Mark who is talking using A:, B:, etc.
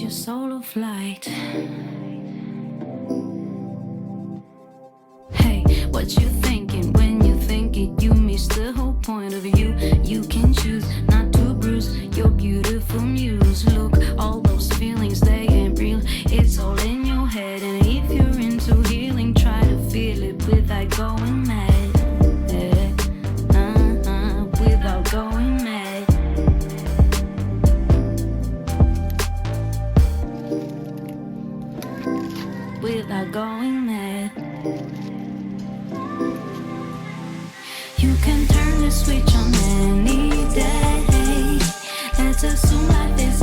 A: It's your solo flight. Hey, what you thinking when you think it? You miss the whole point of you. You can choose not to bruise your beautiful muse. Look, all those feelings, they ain't real. It's all in your head. And if you're into healing, try to feel it without going mad. Yeah. Without going mad. Without going mad. You can turn the switch on any day. Let's assume life is